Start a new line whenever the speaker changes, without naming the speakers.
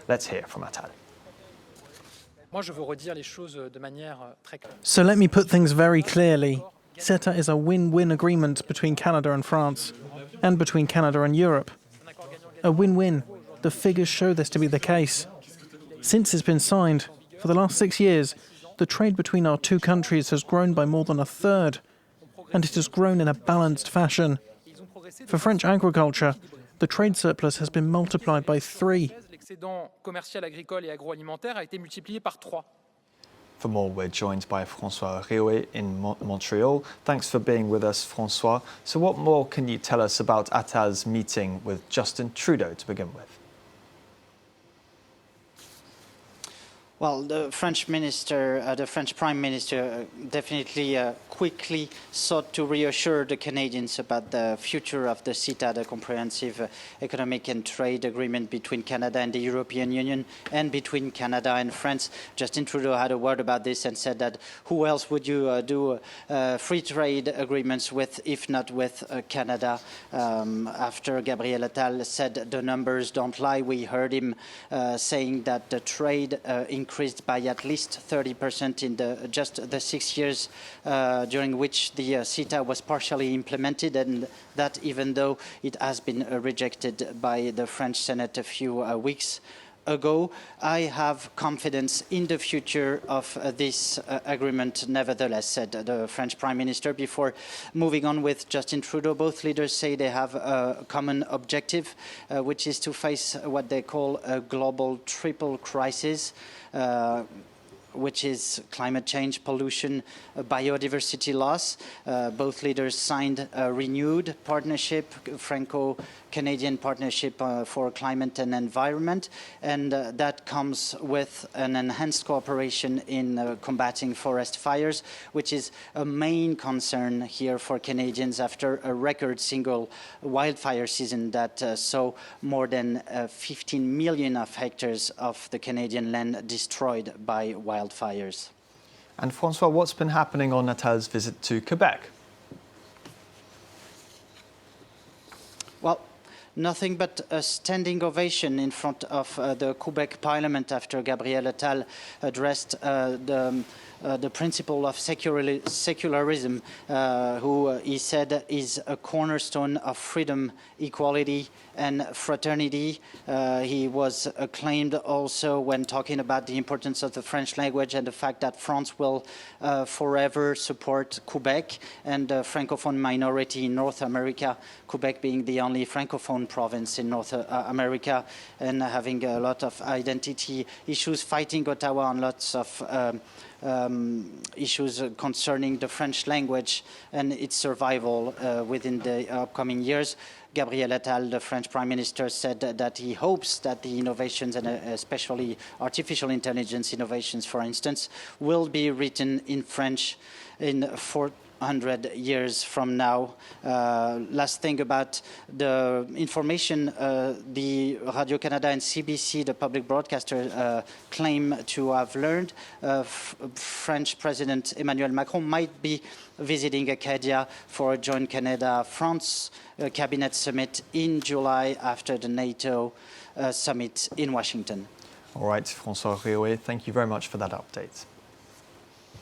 Let's hear from Attal.
So let me put things very clearly. CETA is a win-win agreement between Canada and France, and between Canada and Europe. A win-win. The figures show this to be the case. Since it's been signed, for the last 6 years, the trade between our two countries has grown by more than a third, and it has grown in a balanced fashion. For French agriculture, the trade surplus has been multiplied by 3.
For more, we're joined by François Rihouay in Montreal. Thanks for being with us, François. So what more can you tell us about Attal's meeting with Justin Trudeau to begin with?
Well, the French Prime Minister definitely quickly sought to reassure the Canadians about the future of the CETA, the Comprehensive Economic and Trade Agreement between Canada and the European Union and between Canada and France. Justin Trudeau had a word about this and said that who else would you do free trade agreements with if not with Canada? After Gabriel Attal said the numbers don't lie, we heard him saying that the trade increased by at least 30% in just the 6 years during which the CETA was partially implemented, and that even though it has been rejected by the French Senate a few weeks ago. I have confidence in the future of this agreement, nevertheless, said the French Prime Minister. Before moving on with Justin Trudeau, both leaders say they have a common objective, which is to face what they call a global triple crisis, which is climate change, pollution, biodiversity loss. Both leaders signed a renewed partnership, Franco-Canadian partnership for climate and environment, and that comes with an enhanced cooperation in combating forest fires, which is a main concern here for Canadians after a record single wildfire season that saw more than 15 million of hectares of the Canadian land destroyed by wildfires.
And François, what's been happening on Attal's visit to Quebec?
Well, nothing but a standing ovation in front of the Quebec Parliament after Gabriel Attal addressed the principle of secularism, who he said is a cornerstone of freedom, equality, and fraternity. He was acclaimed also when talking about the importance of the French language and the fact that France will forever support Quebec and the Francophone minority in North America, Quebec being the only Francophone province in North America and having a lot of identity issues, fighting Ottawa on lots of issues concerning the French language and its survival within the upcoming years. Gabriel Attal, the French Prime Minister, said that he hopes that the innovations, and especially artificial intelligence innovations, for instance, will be written in French in 400 years from now. Last thing about the information, the Radio-Canada and CBC, the public broadcaster, claim to have learned French President Emmanuel Macron might be visiting Acadia for a joint Canada-France cabinet summit in July after the NATO summit in Washington.
All right, François Rihouay, thank you very much for that update.